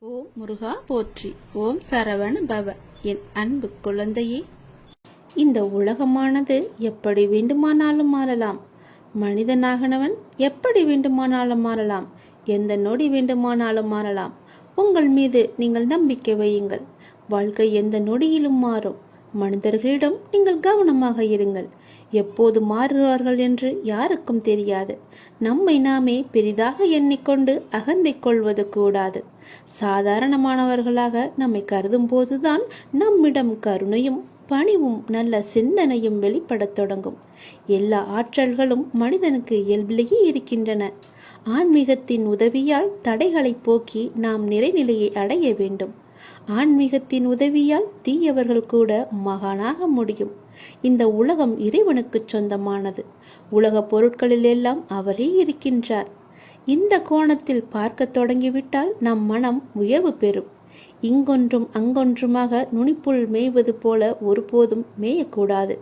ஓம் முருகா போற்றி. ஓம் சரவண பவ. என் அன்பு குழந்தையே, இந்த உலகமானது எப்படி வேண்டுமானாலும் மாறலாம். மனிதனாகனவன் எப்படி வேண்டுமானாலும் மாறலாம். எந்த நொடி வேண்டுமானாலும் மாறலாம். உங்கள் மீது நீங்கள் நம்பிக்கை வையுங்கள். வாழ்க்கை எந்த நொடியிலும் மாறும். மனிதர்களிடம் நீங்கள் கவனமாக இருங்கள். எப்போது மாறுவார்கள் என்று யாருக்கும் தெரியாது. நம்மை நாமே பெரிதாக எண்ணிக்கொண்டு அகந்தை கொள்வது கூடாது. சாதாரணமானவர்களாக நம்மை கருதும் போதுதான் நம்மிடம் கருணையும் பணிவும் நல்ல சிந்தனையும் வெளிப்படத் தொடங்கும். எல்லா ஆற்றல்களும் மனிதனுக்கு இயல்பிலேயே இருக்கின்றன. ஆன்மீகத்தின் உதவியால் தடைகளை போக்கி நாம் நிறைநிலையை அடைய வேண்டும். ஆன்மீகத்தின் உதவியால் தீயவர்கள் கூட மகானாக முடியும். இந்த உலகம் இறைவனுக்கு சொந்தமானது. உலக பொருட்களில் எல்லாம் அவரே இருக்கின்றார். இந்த கோணத்தில் பார்க்க தொடங்கிவிட்டால் நம் மனம் உயர்வு பெறும். இங்கொன்றும் அங்கொன்றுமாக நுனிப்புள் மேய்வது போல ஒருபோதும் மேயக்கூடாது.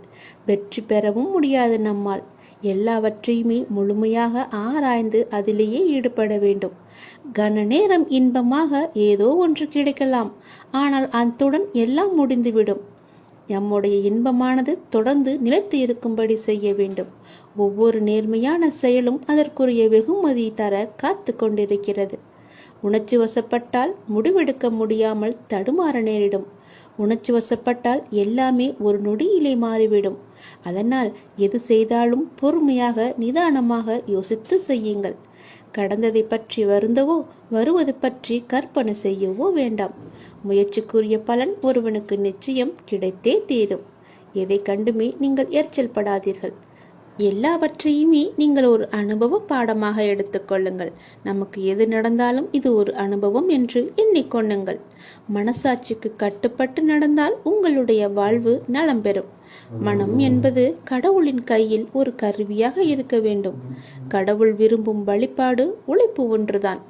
வெற்றி பெறவும் முடியாது நம்மால். எல்லாவற்றையுமே முழுமையாக ஆராய்ந்து அதிலேயே ஈடுபட வேண்டும். கன நேரம் இன்பமாக ஏதோ ஒன்று கிடைக்கலாம். ஆனால் அத்துடன் எல்லாம் முடிந்துவிடும். நம்முடைய இன்பமானது தொடர்ந்து நிலைத்து இருக்கும்படி செய்ய வேண்டும். ஒவ்வொரு நேர்மையான செயலும் அதற்குரிய வெகுமதி தர காத்து கொண்டிருக்கிறது. உணர்ச்சி வசப்பட்டால் முடிவெடுக்க முடியாமல் தடுமாற நேரிடும். உணர்ச்சி வசப்பட்டால் எல்லாமே ஒரு நொடியிலே மாறிவிடும். அதனால் எது செய்தாலும் பொறுமையாக நிதானமாக யோசித்து செய்யுங்கள். கடந்ததை பற்றி வருந்தவோ வருவது பற்றி கற்பனை செய்யவோ வேண்டாம். முயற்சிக்குரிய பலன் ஒருவனுக்கு நிச்சயம் கிடைத்தே தீரும். எதை கண்டுமே நீங்கள் எரிச்சல் படாதீர்கள். எல்லாவற்றையுமே நீங்கள் ஒரு அனுபவ பாடமாக எடுத்துக்கொள்ளுங்கள். நமக்கு எது நடந்தாலும் இது ஒரு அனுபவம் என்று எண்ணிக்கொள்ளுங்கள். மனசாட்சிக்கு கட்டுப்பட்டு நடந்தால் உங்களுடைய வாழ்வு நலம் பெறும். மனம் என்பது கடவுளின் கையில் ஒரு கருவியாக இருக்க வேண்டும். கடவுள் விரும்பும் வழிபாடு உழைப்பு ஒன்றுதான்.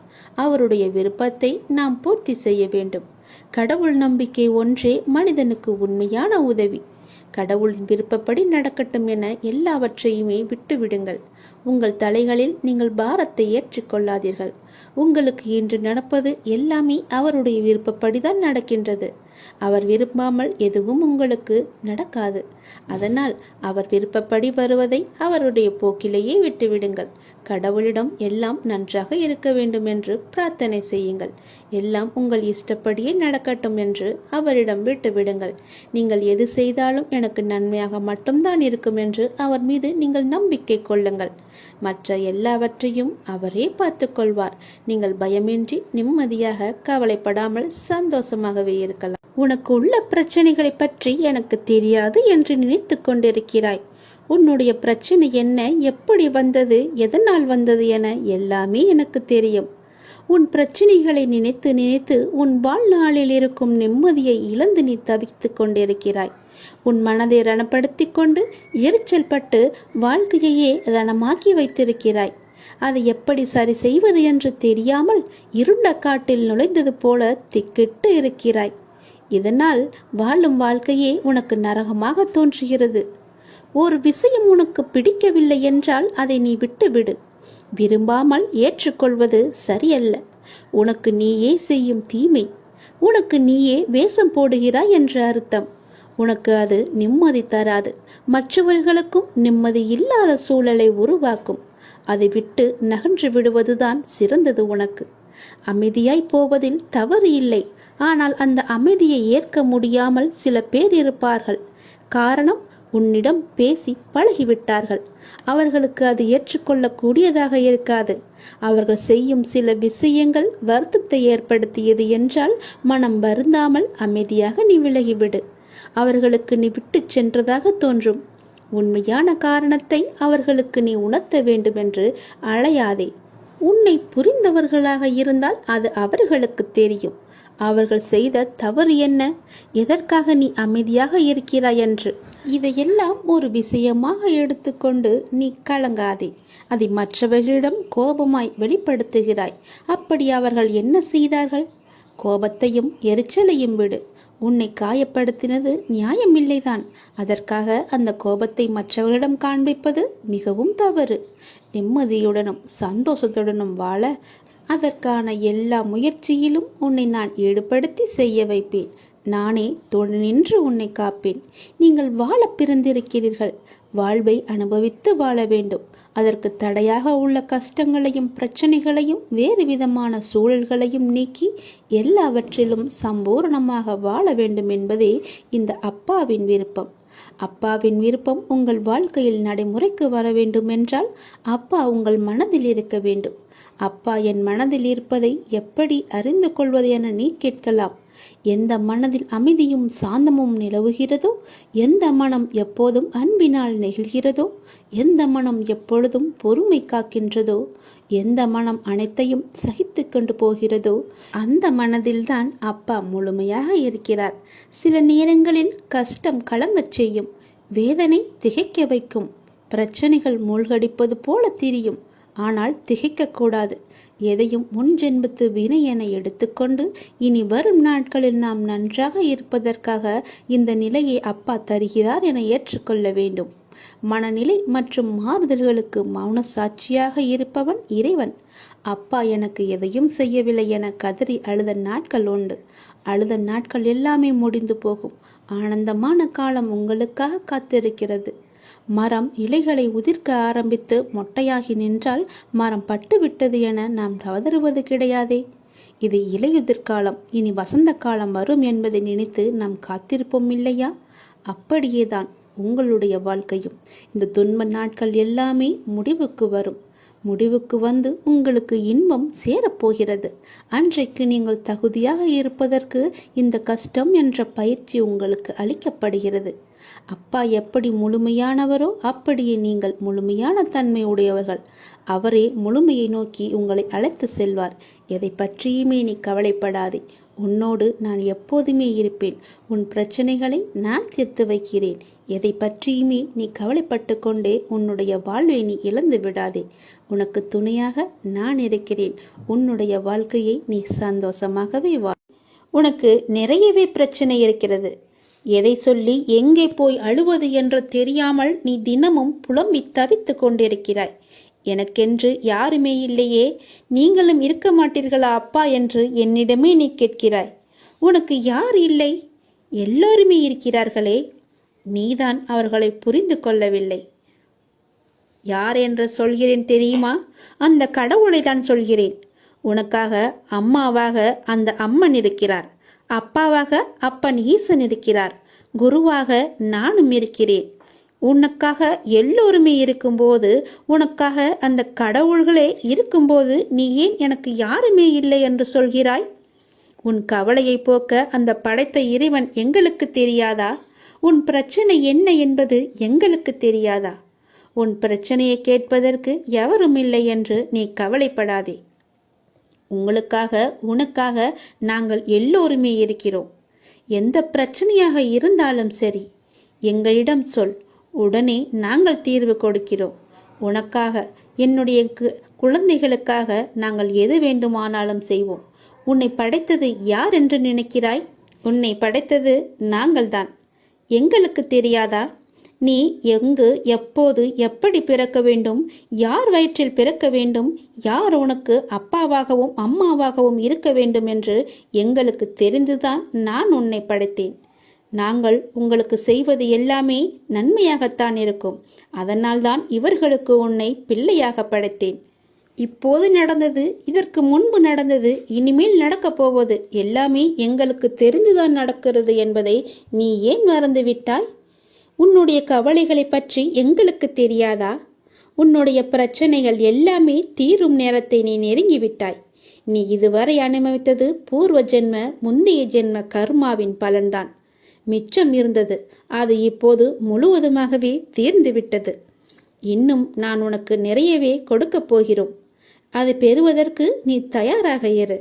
அவருடைய விருப்பத்தை நாம் பூர்த்தி செய்ய வேண்டும். கடவுள் நம்பிக்கை ஒன்றே மனிதனுக்கு உண்மையான உதவி. கடவுளின் விருப்பப்படி நடக்கட்டும் என எல்லாவற்றையுமே விட்டுவிடுங்கள். உங்கள் தலைகளில் நீங்கள் பாரத்தை ஏற்றுக்கொள்ளாதீர்கள். உங்களுக்கு இன்று நடப்பது எல்லாமே அவருடைய விருப்பப்படிதான் நடக்கின்றது. அவர் விரும்பாமல் எதுவும் உங்களுக்கு நடக்காது. அதனால் அவர் விருப்பப்படி வருவதை அவருடைய போக்கிலேயே விட்டுவிடுங்கள். கடவுளிடம் எல்லாம் நன்றாக இருக்க வேண்டும் என்று பிரார்த்தனை செய்யுங்கள். எல்லாம் உங்கள் இஷ்டப்படியே நடக்கட்டும் என்று அவரிடம் விட்டுவிடுங்கள். நீங்கள் எது செய்தாலும் எனக்கு நன்மையாக மட்டும்தான் இருக்கும் என்று அவர் மீது நீங்கள் நம்பிக்கை கொள்ளுங்கள். மற்ற எல்லாவற்றையும் அவரே பார்த்து கொள்வார். நீங்கள் பயமின்றி நிம்மதியாக கவலைப்படாமல் சந்தோஷமாகவே இருக்கலாம். உனக்கு உள்ள பிரச்சனைகளை பற்றி எனக்கு தெரியாது என்று நினைத்து கொண்டிருக்கிறாய். உன்னுடைய பிரச்சனை என்ன, எப்படி வந்தது, எதனால் வந்தது என எல்லாமே எனக்கு தெரியும். உன் பிரச்சனைகளை நினைத்து நினைத்து உன் வாழ்நாளில் இருக்கும் நிம்மதியை இழந்து நீ தவித்து கொண்டிருக்கிறாய். உன் மனதை ரணப்படுத்தி கொண்டு எரிச்சல் பட்டு வாழ்க்கையையே ரணமாக்கி வைத்திருக்கிறாய். அதை எப்படி சரி செய்வது என்று தெரியாமல் இருண்ட காட்டில் நுழைந்தது போல திக்கிட்டு இருக்கிறாய். இதனால் வாழும் வாழ்க்கையே உனக்கு நரகமாக தோன்றுகிறது. ஒரு விஷயம் உனக்கு பிடிக்கவில்லை என்றால் அதை நீ விட்டுவிடு. விரும்பாமல் ஏற்றுக்கொள்வது சரியல்ல. உனக்கு நீயே செய்யும் தீமை. உனக்கு நீயே வேஷம் போடுகிறாய் என்ற அர்த்தம். உனக்கு அது நிம்மதி தராது. மற்றவர்களுக்கும் நிம்மதி இல்லாத சூழலை உருவாக்கும். அதை விட்டு நகன்று விடுவதுதான் சிறந்தது உனக்கு. அமைதியாய் போவதில் தவறு இல்லை. ஆனால் அந்த அமைதியை ஏற்க முடியாமல் சில பேர் இருப்பார்கள். காரணம், உன்னிடம் பேசி பழகிவிட்டார்கள். அவர்களுக்கு அது ஏற்றுக்கொள்ளக்கூடியதாக இருக்காது. அவர்கள் செய்யும் சில விஷயங்கள் வருத்தத்தை ஏற்படுத்தியது என்றால் மனம் வருந்தாமல் அமைதியாக நீ விலகிவிடு. அவர்களுக்கு நீ விட்டு சென்றதாக தோன்றும். உண்மையான காரணத்தை அவர்களுக்கு நீ உணர்த்த வேண்டும் என்று அழையாதே. உன்னை புரிந்தவர்களாக இருந்தால் அது அவர்களுக்கு தெரியும். அவர்கள் செய்த தவறு என்ன, எதற்காக நீ அமைதியாக இருக்கிறாய் என்று. இதையெல்லாம் ஒரு விஷயமாக எடுத்துக்கொண்டு நீ கலங்காதே. அதை மற்றவர்களிடம் கோபமாய் வெளிப்படுத்துகிறாய். அப்படி அவர்கள் என்ன செய்தார்கள்? கோபத்தையும் எரிச்சலையும் விடு. உன்னை காயப்படுத்தினது நியாயமில்லைதான். அதற்காக அந்த கோபத்தை மற்றவர்களிடம் காண்பிப்பது மிகவும் தவறு. நிம்மதியுடனும் சந்தோஷத்துடனும் வாழ அதற்கான எல்லா முயற்சியிலும் உன்னை நான் ஈடுபடுத்தி செய்ய வைப்பேன். நானே துணை நின்று உன்னை காப்பேன். நீங்கள் வாழ பிறந்திருக்கிறீர்கள். வாழ்வை அனுபவித்து வாழ வேண்டும். அதற்கு தடையாக உள்ள கஷ்டங்களையும் பிரச்சனைகளையும் வேறு விதமான சூழல்களையும் நீக்கி எல்லாவற்றிலும் சம்பூரணமாக வாழ வேண்டும் என்பதே இந்த அப்பாவின் விருப்பம். அப்பாவின் விருப்பம் உங்கள் வாழ்க்கையில் நடைமுறைக்கு வர வேண்டும் என்றால் அப்பா உங்கள் மனதில் இருக்க வேண்டும். அப்பா என் மனதில் இருப்பதை எப்படி அறிந்து கொள்வது என நீ கேட்கலாம். எந்த மனதில் அமைதியும் சாந்தமும் நிலவுகிறதோ, எந்த மனம் எப்போதும் அன்பினால் நெகிழ்கிறதோ, எந்த மனம் எப்பொழுதும் பொறுமை காக்கின்றதோ, எந்த மனம் அனைத்தையும் சகித்து கொண்டு போகிறதோ அந்த மனதில்தான் அப்பா முழுமையாக இருக்கிறார். சில நேரங்களில் கஷ்டம் கலங்கச் செய்யும், வேதனை திகைக்க வைக்கும், பிரச்சனைகள் மூழ்கடிப்பது போல தெரியும். ஆனால் திகைக்கக்கூடாது. எதையும் முன்ஜென்மத்து வினை என எடுத்துக்கொண்டு இனி வரும் நாட்களில் நாம் நன்றாக இருப்பதற்காக இந்த நிலையை அப்பா தருகிறார் என ஏற்றுக்கொள்ள வேண்டும். மனநிலை மற்றும் மாறுதல்களுக்கு மௌன சாட்சியாக இருப்பவன் இறைவன். அப்பா எனக்கு எதையும் செய்யவில்லை என கதறி அழுத நாட்கள் உண்டு. அழுத நாட்கள் எல்லாமே முடிந்து போகும். ஆனந்தமான காலம் உங்களுக்காக காத்திருக்கிறது. மரம் இலைகளை உதிர்க்க ஆரம்பித்து மொட்டையாகி நின்றால் மரம் பட்டுவிட்டது என நாம் கதறுவது கிடையாதே. இது இலையுதிர்காலம், இனி வசந்த காலம் வரும் என்பதை நினைத்து நாம் காத்திருப்போம் இல்லையா? அப்படியேதான் உங்களுடைய வாழ்க்கையும். இந்த துன்ப நாட்கள் எல்லாமே முடிவுக்கு வரும். முடிவுக்கு வந்து உங்களுக்கு இன்பம் சேரப்போகிறது. அன்றைக்கு நீங்கள் தகுதியாக இருப்பதற்கு இந்த கஷ்டம் என்ற பயிற்சி உங்களுக்கு அளிக்கப்படுகிறது. அப்பா எப்படி முழுமையானவரோ அப்படியே நீங்கள் முழுமையான தன்மை உடையவர்கள். அவரே முழுமையை நோக்கி உங்களை அழைத்து செல்வார். எதை பற்றியுமே நீ கவலைப்படாதே. உன்னோடு நான் எப்போதுமே இருப்பேன். உன் பிரச்சனைகளை நான் தீர்த்து வைக்கிறேன். எதை பற்றியுமே நீ கவலைப்பட்டு கொண்டே உன்னுடைய வாழ்வை நீ இழந்து விடாதே. உனக்கு துணையாக நான் இருக்கிறேன். உன்னுடைய வாழ்க்கையை நீ சந்தோஷமாகவே வா. உனக்கு நிறையவே பிரச்சனை இருக்கிறது. எதை சொல்லி எங்கே போய் அழுவது என்று தெரியாமல் நீ தினமும் புலம்பி தவித்து கொண்டிருக்கிறாய். எனக்கென்று யாருமே இல்லையே, நீங்களும் இருக்க மாட்டீர்களா அப்பா என்று என்னிடமே நீ கேட்கிறாய். உனக்கு யார் இல்லை? எல்லோருமே இருக்கிறார்களே. நீதான் அவர்களை புரிந்து கொள்ளவில்லை. யார் என்று சொல்கிறேன் தெரியுமா? அந்த கடவுளை தான் சொல்கிறேன். உனக்காக அம்மாவாக அந்த அம்மன் இருக்கிறார். அப்பாவாக அப்பன் ஈசன் இருக்கிறார். குருவாக நானும் இருக்கிறேன். உனக்காக எல்லோருமே இருக்கும்போது, உனக்காக அந்த கடவுள்களே இருக்கும்போது நீ ஏன் எனக்கு யாருமே இல்லை என்று சொல்கிறாய்? உன் கவலையை போக்க அந்த படைத்த இறைவன் எங்களுக்கு தெரியாதா? உன் பிரச்சனை என்ன என்பது எங்களுக்கு தெரியாதா? உன் பிரச்சனையை கேட்பதற்கு எவரும் இல்லை என்று நீ கவலைப்படாதே. உங்களுக்காக உனக்காக நாங்கள் எல்லோருமே இருக்கிறோம். எந்த பிரச்சனையாக இருந்தாலும் சரி எங்களிடம் சொல், உடனே நாங்கள் தீர்வு கொடுக்கிறோம். உனக்காக, என்னுடைய குழந்தைகளுக்காக நாங்கள் எது வேண்டுமானாலும் செய்வோம். உன்னை படைத்தது யார் என்று நினைக்கிறாய்? உன்னை படைத்தது நாங்கள்தான். எங்களுக்கு தெரியாதா? நீ எங்கு, எப்போது, எப்படி பிறக்க வேண்டும், யார் வயிற்றில் பிறக்க வேண்டும், யார் உனக்கு அப்பாவாகவும் அம்மாவாகவும் இருக்க வேண்டும் என்று எங்களுக்கு தெரிந்துதான் நான் உன்னை படைத்தேன். நாங்கள் உங்களுக்கு செய்வது எல்லாமே நன்மையாகத்தான் இருக்கும். அதனால்தான் இவர்களுக்கு உன்னை பிள்ளையாக படைத்தேன். இப்போது நடந்தது, இதற்கு முன்பு நடந்தது, இனிமேல் நடக்கப் போவது எல்லாமே எங்களுக்கு தெரிந்துதான் நடக்கிறது என்பதை நீ ஏன் மறந்துவிட்டாய்? உன்னுடைய கவலைகளை பற்றி எங்களுக்கு தெரியாதா? உன்னுடைய பிரச்சனைகள் எல்லாமே தீரும் நேரத்தை நீ நெருங்கிவிட்டாய். நீ இதுவரை அனுபவித்தது பூர்வ ஜென்ம முந்தைய ஜென்ம கர்மாவின் பலன்தான். மிச்சம் இருந்தது, அது இப்போது முழுவதுமாகவே தீர்ந்துவிட்டது. இன்னும் நான் உனக்கு நிறையவே கொடுக்கப் போகிறோம். அதை பெறுவதற்கு நீ தயாராக இரு.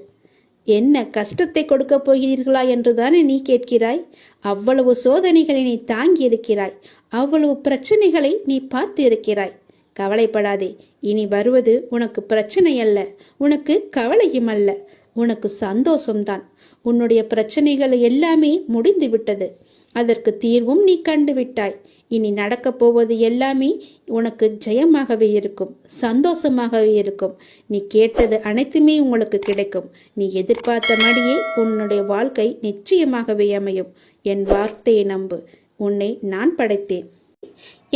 என்ன கஷ்டத்தை கொடுக்கப் போகிறீர்களா என்றுதானே நீ கேட்கிறாய்? அவ்வளவு சோதனைகளை நீ தாங்கி இருக்கிறாய். அவ்வளவு பிரச்சனைகளை நீ பார்த்து இருக்கிறாய். கவலைப்படாதே. இனி வருவது உனக்கு பிரச்சனை அல்ல, உனக்கு கவலையும் அல்ல, உனக்கு சந்தோஷம்தான். உன்னுடைய பிரச்சனைகள் எல்லாமே முடிந்து விட்டது. அதற்கு தீர்வும் நீ கண்டுவிட்டாய். இனி நடக்கப் போவது எல்லாமே உனக்கு ஜெயமாகவே இருக்கும், சந்தோஷமாகவே இருக்கும். நீ கேட்டது அனைத்துமே உங்களுக்கு கிடைக்கும். நீ எதிர்பார்த்தபடியே உன்னுடைய வாழ்க்கை நிச்சயமாகவே அமையும். என் வார்த்தையை நம்பு. உன்னை நான் படைத்தேன்.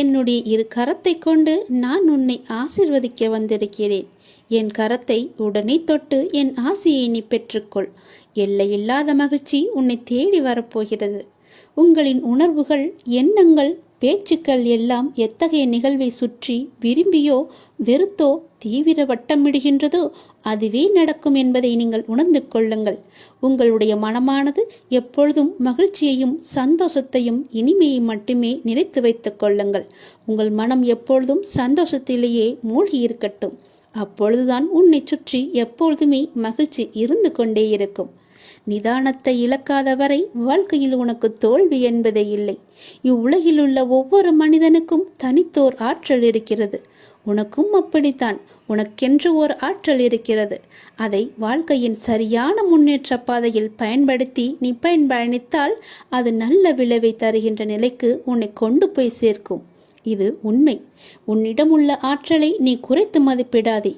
என்னுடைய இரு கரத்தை கொண்டு நான் உன்னை ஆசிர்வதிக்க வந்திருக்கிறேன். என் கரத்தை உடனே தொட்டு என் ஆசையை நீ பெற்றுக்கொள். எல்லையில்லாத மகிழ்ச்சி உன்னை தேடி வரப்போகிறது. உங்களின் உணர்வுகள், எண்ணங்கள், பேச்சுக்கள் எல்லாம் எத்தகைய நிகழ்வை சுற்றி விரும்பியோ வெறுத்தோ தீவிர வட்டமிடுகின்றதோ அதுவே நடக்கும் என்பதை நீங்கள் உணர்ந்து கொள்ளுங்கள். உங்களுடைய மனமானது எப்பொழுதும் மகிழ்ச்சியையும் சந்தோஷத்தையும் இனிமையை மட்டுமே நினைத்து வைத்துக் கொள்ளுங்கள். உங்கள் மனம் எப்பொழுதும் சந்தோஷத்திலேயே மூழ்கி இருக்கட்டும். அப்பொழுதுதான் உன்னை சுற்றி எப்பொழுதுமே மகிழ்ச்சி இருந்து கொண்டே இருக்கும். நிதானத்தை இழக்காத வரை வாழ்க்கையில் உனக்கு தோல்வி என்பதே இல்லை. இவ்வுலகில் உள்ள ஒவ்வொரு மனிதனுக்கும் தனித்தோர் ஆற்றல் இருக்கிறது. உனக்கும் அப்படித்தான். உனக்கென்று ஓர் ஆற்றல் இருக்கிறது. அதை வாழ்க்கையின் சரியான முன்னேற்ற பாதையில் பயன்படுத்தி நீ பயணித்தால் அது நல்ல விளைவை தருகின்ற நிலைக்கு உன்னை கொண்டு போய் சேர்க்கும். இது உண்மை. உன்னிடம் உள்ள ஆற்றலை நீ குறைத்து மதிப்பிடாதே.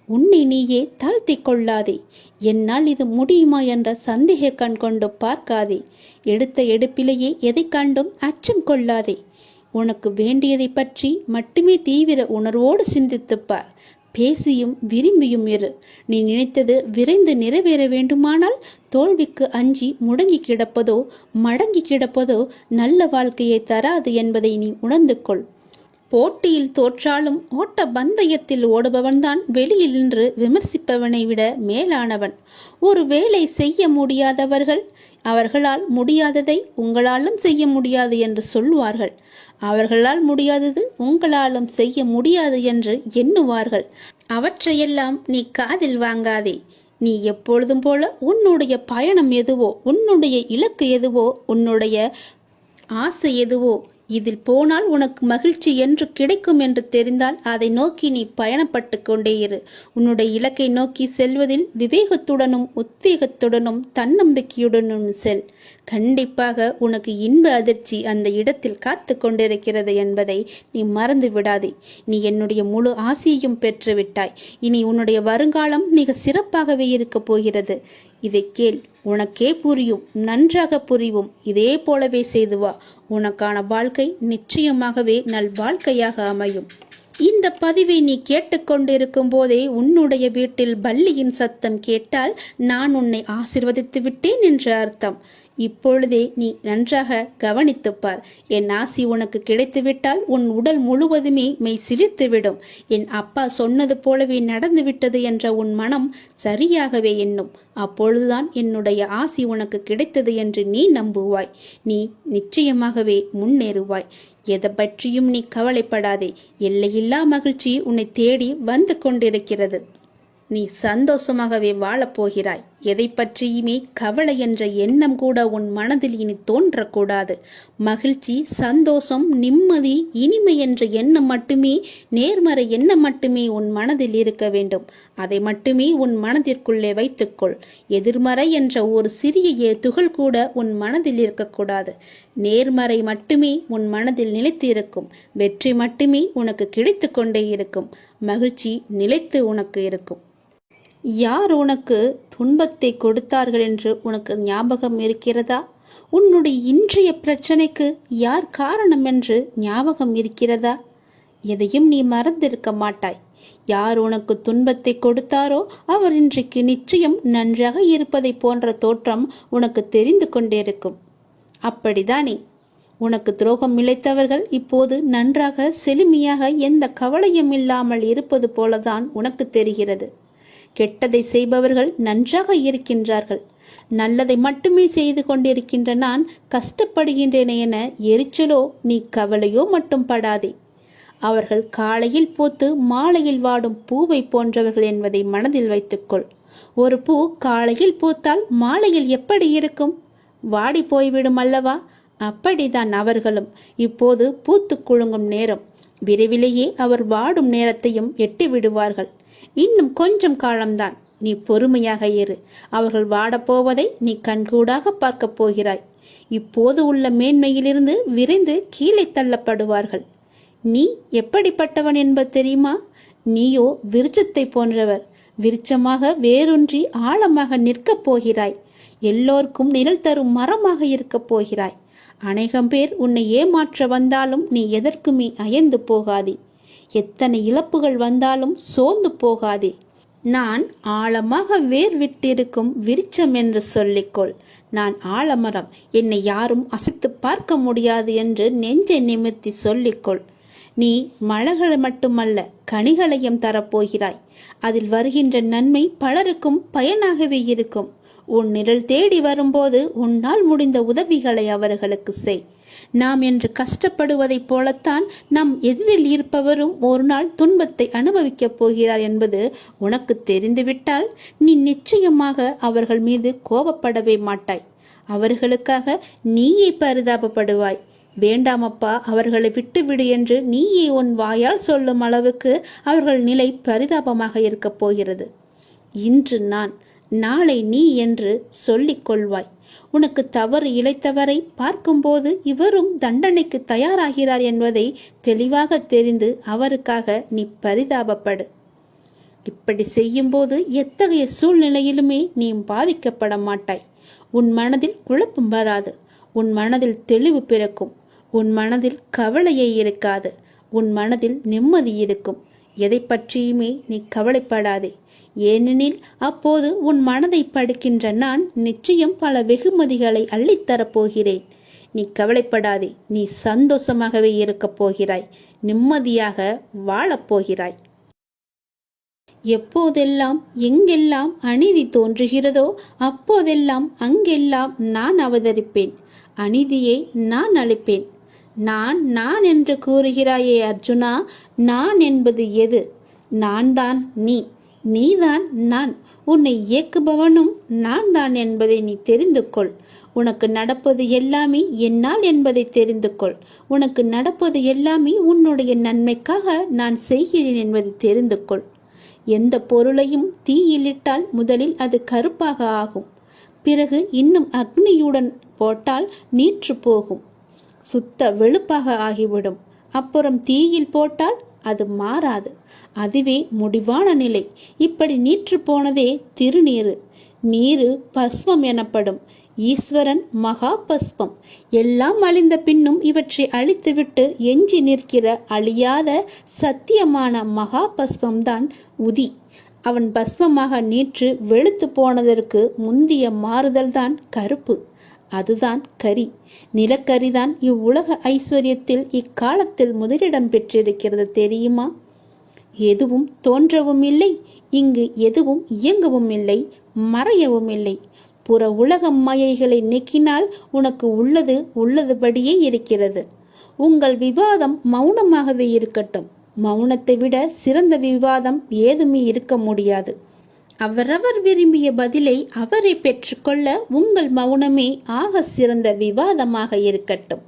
உன்னை நீயே தாழ்த்தி கொள்ளாதே. என்னால் இது முடியுமா என்ற சந்தேக கண் கொண்டு பார்க்காதே. எடுத்த எடுப்பிலேயே எதை கண்டும் அச்சம் கொள்ளாதே. உனக்கு வேண்டியதை பற்றி மட்டுமே தீவிர உணர்வோடு சிந்தித்துப்பார். பேசியும் விரும்பியும் இரு. நீ நினைத்தது விரைந்து நிறைவேற வேண்டுமானால் தோல்விக்கு அஞ்சி முடங்கி கிடப்பதோ மடங்கி கிடப்பதோ நல்ல வாழ்க்கையை தராது என்பதை நீ உணர்ந்து கொள். போட்டியில் தோற்றாலும் ஓட்ட பந்தயத்தில் ஓடுபவன்தான் வெளியில் நின்று விமர்சிப்பவனை விட மேலானவன். ஒரு வேலை செய்ய முடியாதவர்கள் அவர்களால் முடியாததை உங்களாலும் செய்ய முடியாது என்று சொல்வார்கள். அவர்களால் முடியாதது உங்களாலும் செய்ய முடியாது என்று எண்ணுவார்கள். அவற்றையெல்லாம் நீ காதில் வாங்காதே. நீ எப்பொழுதும் போல உன்னுடைய பயணம் எதுவோ, உன்னுடைய இலக்கு எதுவோ, உன்னுடைய ஆசை எதுவோ, இதில் போனால் உனக்கு மகிழ்ச்சி என்று கிடைக்கும் என்று தெரிந்தால் அதை நோக்கி நீ பயணப்பட்டு கொண்டே இரு. உன்னுடைய இலக்கை நோக்கி செல்வதில் விவேகத்துடனும் உத்வேகத்துடனும் தன்னம்பிக்கையுடனும் செல். கண்டிப்பாக உனக்கு இன்ப அதிர்ச்சி அந்த இடத்தில் காத்து கொண்டிருக்கிறது என்பதை நீ மறந்து விடாதே. நீ என்னுடைய முழு ஆசையையும் பெற்றுவிட்டாய். இனி உன்னுடைய வருங்காலம் மிக சிறப்பாகவே இருக்கப் போகிறது. இதை கேள், உனக்கே புரியும், நன்றாக புரியும். இதே போலவே செய்து வா. உனக்கான வாழ்க்கை நிச்சயமாகவே நல் வாழ்க்கையாக அமையும். இந்த பதிவை நீ கேட்டுக்கொண்டிருக்கும் போதே உன்னுடைய வீட்டில் பல்லியின் சத்தம் கேட்டால் நான் உன்னை ஆசிர்வதித்து விட்டேன் என்று அர்த்தம். இப்பொழுதே நீ நன்றாக கவனித்துப்பார். என் ஆசி உனக்கு கிடைத்துவிட்டால் உன் உடல் முழுவதுமே மெய் சிலிர்த்துவிடும். என் அப்பா சொன்னது போலவே நடந்துவிட்டது என்ற உன் மனம் சரியாகவே எண்ணும். அப்பொழுதுதான் என்னுடைய ஆசி உனக்கு கிடைத்தது என்று நீ நம்புவாய். நீ நிச்சயமாகவே முன்னேறுவாய். எதை பற்றியும் நீ கவலைப்படாதே. எல்லையில்லா மகிழ்ச்சி உன்னை தேடி வந்து கொண்டிருக்கிறது. நீ சந்தோஷமாகவே வாழப்போகிறாய். எதை பற்றியுமே கவலை என்ற எண்ணம் கூட உன் மனதில் இனி தோன்றக்கூடாது. மகிழ்ச்சி, சந்தோஷம், நிம்மதி, இனிமை என்ற எண்ணம் மட்டுமே, நேர்மறை எண்ணம் மட்டுமே உன் மனதில் இருக்க வேண்டும். அதை மட்டுமே உன் மனதிற்குள்ளே வைத்துக்கொள். எதிர்மறை என்ற ஒரு சிறிய துகள் கூட உன் மனதில் இருக்கக்கூடாது. நேர்மறை மட்டுமே உன் மனதில் நிலைத்து இருக்கும். வெற்றி மட்டுமே உனக்கு கிடைத்து கொண்டே இருக்கும். மகிழ்ச்சி நிலைத்து உனக்கு இருக்கும். யார் உனக்கு துன்பத்தை கொடுத்தார்கள் என்று உனக்கு ஞாபகம் இருக்கிறதா? உன்னுடைய இன்றைய பிரச்சனைக்கு யார் காரணம் என்று ஞாபகம் இருக்கிறதா? எதையும் நீ மறந்திருக்க மாட்டாய். யார் உனக்கு துன்பத்தை கொடுத்தாரோ அவர் இன்றைக்கு நிச்சயம் நன்றாக இருப்பதை போன்ற தோற்றம் உனக்கு தெரிந்து கொண்டிருக்கும். அப்படிதானே? உனக்கு துரோகம் இழைத்தவர்கள் இப்போது நன்றாக செழுமையாக எந்த கவலையும் இல்லாமல் இருப்பது போலதான் உனக்கு தெரிகிறது. கெட்டதை செய்பவர்கள் நன்றாக இருக்கின்றார்கள். நல்லதை மட்டுமே செய்து கொண்டிருக்கின்ற நான் கஷ்டப்படுகின்றேன் என எரிச்சலோ நீ கவலையோ மட்டும் படாதே. அவர்கள் காலையில் பூத்து மாலையில் வாடும் பூவை போன்றவர்கள் என்பதை மனதில் வைத்துக்கொள். ஒரு பூ காலையில் பூத்தால் மாலையில் எப்படி இருக்கும்? வாடி போய்விடும் அல்லவா? அப்படிதான் அவர்களும். இப்போது பூத்து குலுங்கும் நேரம். விரைவிலேயே அவர் வாடும் நேரத்தையும் எட்டி விடுவார்கள். இன்னும் கொஞ்சம் காலம்தான். நீ பொறுமையாக இரு. அவர்கள் வாடப்போவதை நீ கண்கூடாக பார்க்கப் போகிறாய். இப்போது உள்ள மேன்மையிலிருந்து விரைந்து கீழே தள்ளப்படுவார்கள். நீ எப்படிப்பட்டவன் என்பது தெரியுமா? நீயோ விருட்சத்தை போன்றவர். விருட்சமாக வேரூன்றி ஆழமாக நிற்கப் போகிறாய். எல்லோருக்கும் நிழல் தரும் மரமாக இருக்கப் போகிறாய். அநேகம் பேர் உன்னை ஏமாற்ற வந்தாலும் நீ எதற்குமே அயர்ந்து போகாதே. எத்தனை இழப்புகள் வந்தாலும் சோர்ந்து போகாதே. நான் ஆழமாக வேர் விட்டிருக்கும் விருட்சம் என்று சொல்லிக்கொள். நான் ஆலமரம், என்னை யாரும் அசைத்து பார்க்க முடியாது என்று நெஞ்சை நிமிர்த்தி சொல்லிக்கொள். நீ மலர்கள் மட்டுமல்ல, கனிகளையும் தரப்போகிறாய். அதில் வருகின்ற நன்மை பலருக்கும் பயனாகவே இருக்கும். உன் நிழல் தேடி வரும்போது உன்னால் முடிந்த உதவிகளை அவர்களுக்கு செய். நாம் என்று கஷ்டப்படுவதைப் போலத்தான் நம் எதிரில் இருப்பவரும் ஒரு நாள் துன்பத்தை அனுபவிக்கப் போகிறார் என்பது உனக்கு தெரிந்துவிட்டால் நீ நிச்சயமாக அவர்கள் மீது கோபப்படவே மாட்டாய். அவர்களுக்காக நீயே பரிதாபப்படுவாய். வேண்டாமப்பா, அவர்களை விட்டுவிடு என்று நீயே உன் வாயால் சொல்லும் அளவுக்கு அவர்கள் நிலை பரிதாபமாக இருக்கப் போகிறது. இன்று நான், நாளை நீ என்று சொல்லிக் கொள்வாய். உனக்கு தவறு இழைத்தவரை பார்க்கும்போது இவரும் தண்டனைக்கு தயாராகிறார் என்பதை தெளிவாக தெரிந்து அவருக்காக நீ பரிதாபப்படு. இப்படி செய்யும்போது எத்தகைய சூழ்நிலையிலுமே நீ பாதிக்கப்பட மாட்டாய். உன் மனதில் குழப்பம் வராது. உன் மனதில் தெளிவு பிறக்கும். உன் மனதில் கவலையே இருக்காது. உன் மனதில் நிம்மதி இருக்கும். எதை பற்றியுமே நீ கவலைப்படாதே. ஏனெனில் அப்போது உன் மனதை படிக்கின்ற நான் நிச்சயம் பல வெகுமதிகளை அள்ளித்தரப்போகிறேன். நீ கவலைப்படாதே. நீ சந்தோஷமாகவே இருக்கப் போகிறாய். நிம்மதியாக வாழப்போகிறாய். எப்போதெல்லாம் எங்கெல்லாம் அநீதி தோன்றுகிறதோ அப்போதெல்லாம் அங்கெல்லாம் நான் அவதரிப்பேன். அநீதியை நான் அழிப்பேன். நான் என்று கூறுகிறாயே அர்ஜுனா, நான் என்பது எது? நான் தான் நீ, நீதான் நான். உன்னை இயக்குபவனும் நான் தான் என்பதை நீ தெரிந்து கொள். உனக்கு நடப்பது எல்லாமே என்னால் என்பதை தெரிந்து கொள். உனக்கு நடப்பது எல்லாமே உன்னுடைய நன்மைக்காக நான் செய்கிறேன் என்பதை தெரிந்து கொள். எந்த பொருளையும் தீயிலிட்டால் முதலில் அது கருப்பாக ஆகும். பிறகு இன்னும் அக்னியுடன் போட்டால் நீற்று போகும், சுத்த வெளுப்பாக ஆகிவிடும். அப்புறம் தீயில் போட்டால் அது மாறாது. அதுவே முடிவான நிலை. இப்படி நீற்று போனதே திருநீரு. நீரு பஸ்மம் எனப்படும். ஈஸ்வரன் மகா பஸ்மம். எல்லாம் அழிந்த பின்னும் இவற்றை அழித்துவிட்டு எஞ்சி நிற்கிற அழியாத சத்தியமான மகா பஸ்மம்தான் உதி. அவன் பஸ்மமாக நீற்று வெளுத்து போனதற்கு முந்திய மாறுதல்தான் கருப்பு. அதுதான் கரி. நிலக்கரிதான் இவ்வுலக ஐஸ்வர்யத்தில் இக்காலத்தில் முதலிடம் பெற்றிருக்கிறது தெரியுமா? எதுவும் தோன்றவும் இல்லை, இங்கு எதுவும் இயங்கவும் இல்லை, மறையவும் இல்லை. புற உலக மாயைகளை நீக்கினால் உனக்கு உள்ளது உள்ளதுபடியே இருக்கிறது. உங்கள் விவாதம் மௌனமாகவே இருக்கட்டும். மௌனத்தை விட சிறந்த விவாதம் ஏதுமே இருக்க முடியாது. அவரவர் விரும்பிய பதிலை அவரை பெற்றுக்கொள்ள உங்கள் மௌனமே ஆக சிறந்த விவாதமாக இருக்கட்டும்.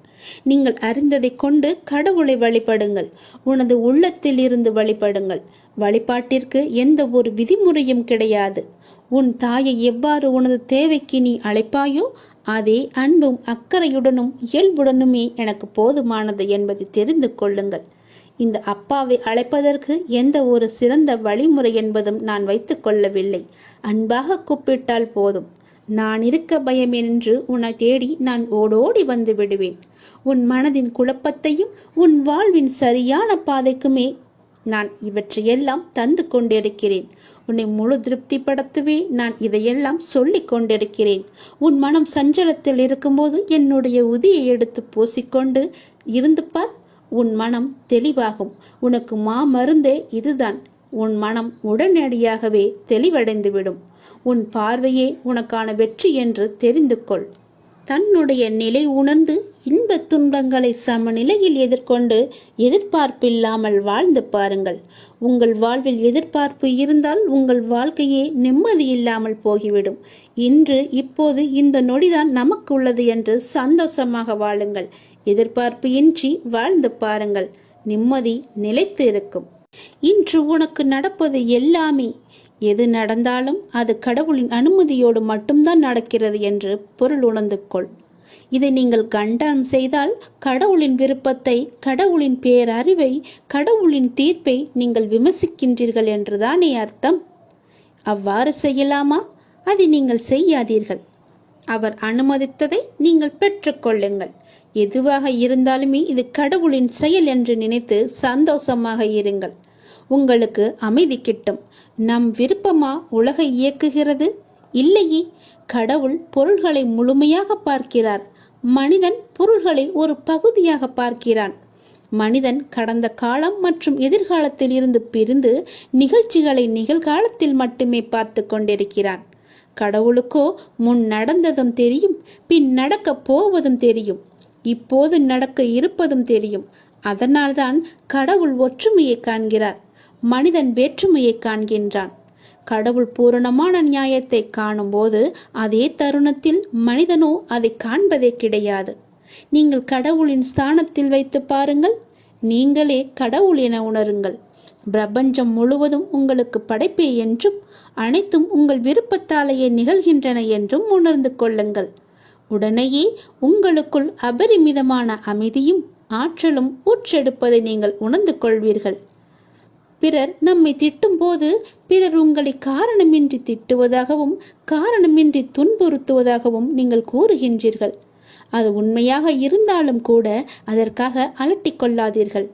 நீங்கள் அறிந்ததை கொண்டு கடவுளை வழிபடுங்கள். உனது உள்ளத்தில் இருந்து வழிபடுங்கள். வழிபாட்டிற்கு எந்த ஒரு விதிமுறையும் கிடையாது. உன் தாயை எவ்வாறு உனது தேவைக்கு நீ அழைப்பாயோ அதே அன்பும் அக்கறையுடனும் இயல்புடனுமே எனக்கு போதுமானது என்பதை தெரிந்து கொள்ளுங்கள். இந்த அப்பாவை அழைப்பதற்கு எந்த ஒரு சிறந்த வழிமுறை என்பதும் நான் வைத்து கொள்ளவில்லை. அன்பாக கூப்பிட்டால் போதும். நான் இருக்க பயம் என்று உன்னை தேடி நான் ஓடோடி வந்து விடுவேன். உன் மனதின் குழப்பத்தையும் உன் வாழ்வின் சரியான பாதைக்குமே நான் இவற்றையெல்லாம் தந்து கொண்டிருக்கிறேன். உன்னை முழு திருப்திப்படுத்தவே நான் இதையெல்லாம் சொல்லிக் கொண்டிருக்கிறேன். உன் மனம் சஞ்சலத்தில் இருக்கும்போது என்னுடைய உதியை எடுத்து பூசிக்கொண்டு இருந்து பார். உன் மனம் தெளிவாகும். உனக்கு மாமருந்தே இதுதான். உன் மனம் உடனடியாகவே தெளிவடைந்துவிடும். உன் பார்வையே உனக்கான வெற்றி என்று தெரிந்து கொள். தன்னுடைய நிலை உணர்ந்து இன்ப துன்பங்களை சமநிலையில் எதிர்கொண்டு எதிர்பார்ப்பில்லாமல் வாழ்ந்து பாருங்கள். உங்கள் வாழ்வில் எதிர்பார்ப்பு இருந்தால் உங்கள் வாழ்க்கையே நிம்மதி இல்லாமல் போகிவிடும். இன்று இப்போது இந்த நொடிதான் நமக்கு உள்ளது என்று சந்தோஷமாக வாழுங்கள். எதிர்பார்ப்பு இன்றி வாழ்ந்து பாருங்கள். நிம்மதி நிலைத்து இருக்கும். இன்று உனக்கு நடப்பது எல்லாமே, எது நடந்தாலும் அது கடவுளின் அனுமதியோடு மட்டும்தான் நடக்கிறது என்று பொருள் உணர்ந்து கொள். இதை நீங்கள் கண்டனம் செய்தால் கடவுளின் விருப்பத்தை, கடவுளின் பேரறிவை, கடவுளின் தீர்ப்பை நீங்கள் விமர்சிக்கின்றீர்கள் என்றுதானே அர்த்தம்? அவ்வாறு செய்யலாமா? அதை நீங்கள் செய்யாதீர்கள். அவர் அனுமதித்ததை நீங்கள் பெற்றுக்கொள்ளுங்கள். எதுவாக இருந்தாலுமே இது கடவுளின் செயல் என்று நினைத்து சந்தோஷமாக இருங்கள். உங்களுக்கு அமைதி கிட்டும். நம் விருப்பமா உலகை இயக்குகிறது? இல்லையே. கடவுள் பொருள்களை முழுமையாக பார்க்கிறார். மனிதன் பொருள்களை ஒரு பகுதியாக பார்க்கிறான். மனிதன் கடந்த காலம் மற்றும் எதிர்காலத்தில் இருந்து பிரிந்து நிகழ்ச்சிகளை நிகழ்காலத்தில் மட்டுமே பார்த்து கொண்டிருக்கிறான். கடவுளுக்கோ முன் நடந்ததும் தெரியும், பின் நடக்கப் போவதும் தெரியும், இப்போது நடக்க இருப்பதும் தெரியும். அதனால்தான் கடவுள் ஒற்றுமையை காண்கிறார், மனிதன் வேற்றுமையை காண்கின்றான். கடவுள் பூரணமான நியாயத்தை காணும் போது அதே தருணத்தில் மனிதனோ அதை காண்பதே கிடையாது. நீங்கள் கடவுளின் ஸ்தானத்தில் வைத்து பாருங்கள். நீங்களே கடவுள் என உணருங்கள். பிரபஞ்சம் முழுவதும் உங்களுக்கு படைப்பே என்றும் அனைத்தும் உங்கள் விருப்பத்தாலேயே நிகழ்கின்றன என்றும் உணர்ந்து கொள்ளுங்கள். உடனேயே உங்களுக்குள் அபரிமிதமான அமைதியும் ஆற்றலும் ஊற்றெடுப்பதை நீங்கள் உணர்ந்து கொள்வீர்கள். பிறர் நம்மை திட்டும் போது பிறர் உங்களை காரணமின்றி திட்டுவதாகவும் காரணமின்றி துன்புறுத்துவதாகவும் நீங்கள் கூறுகின்றீர்கள். அது உண்மையாக இருந்தாலும் கூட அதற்காக அலட்டிக் கொள்ளாதீர்கள்.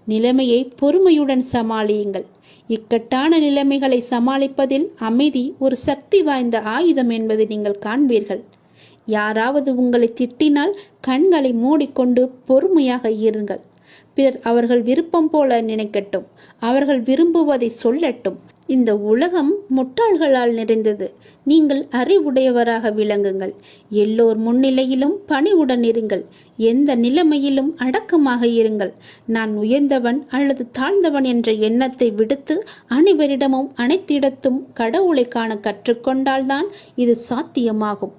நிலைமையை பொறுமையுடன் சமாளியுங்கள். இக்கட்டான நிலைமைகளை சமாளிப்பதில் அமைதி ஒரு சக்தி வாய்ந்த ஆயுதம் என்பதை நீங்கள் காண்பீர்கள். யாராவது உங்களை திட்டினால் கண்களை மூடிக்கொண்டு பொறுமையாக இருங்கள். பிறர் அவர்கள் விருப்பம் போல நினைக்கட்டும், அவர்கள் விரும்புவதை சொல்லட்டும். இந்த உலகம் முட்டாள்களால் நிறைந்தது. நீங்கள் அறிவுடையவராக விளங்குங்கள். எல்லோர் முன்னிலையிலும் பணிவுடன் இருங்கள். எந்த நிலைமையிலும் அடக்கமாக இருங்கள். நான் உயர்ந்தவன் அல்லது தாழ்ந்தவன் என்ற எண்ணத்தை விடுத்து அனைவரிடமும் அனைத்திடத்தும் கடவுளை காண கற்றுக்கொண்டால்தான் இது சாத்தியமாகும்.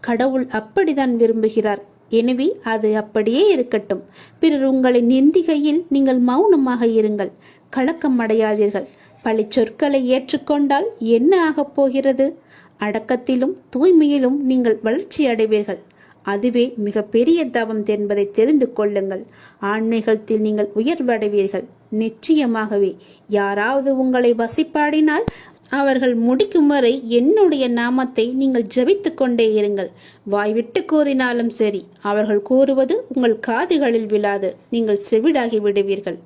கடவுள் அப்படித்தான் விரும்புகிறார். எனவே அது அப்படியே இருக்கட்டும். பிறர் உங்களை நிந்திகையில் நீங்கள் மௌனமாக இருங்கள். கலக்கம் அடையாதீர்கள். பழி சொற்களை ஏற்றுக்கொண்டால் என்ன ஆகப் போகிறது? அடக்கத்திலும் தூய்மையிலும் நீங்கள் வளர்ச்சி அடைவீர்கள். அதுவே மிக பெரிய தவம் என்பதை தெரிந்து கொள்ளுங்கள். ஆன்மீகத்தில் நீங்கள் உயர்வடைவீர்கள். நிச்சயமாகவே யாராவது உங்களை வசிப்பாடினால் அவர்கள் முடிக்கும் வரை என்னுடைய நாமத்தை நீங்கள் ஜபித்து கொண்டே இருங்கள். வாய்விட்டு கூறினாலும் சரி, அவர்கள் கூறுவது உங்கள் காதுகளில் விழாது. நீங்கள் செவிடாகி விடுவீர்கள்.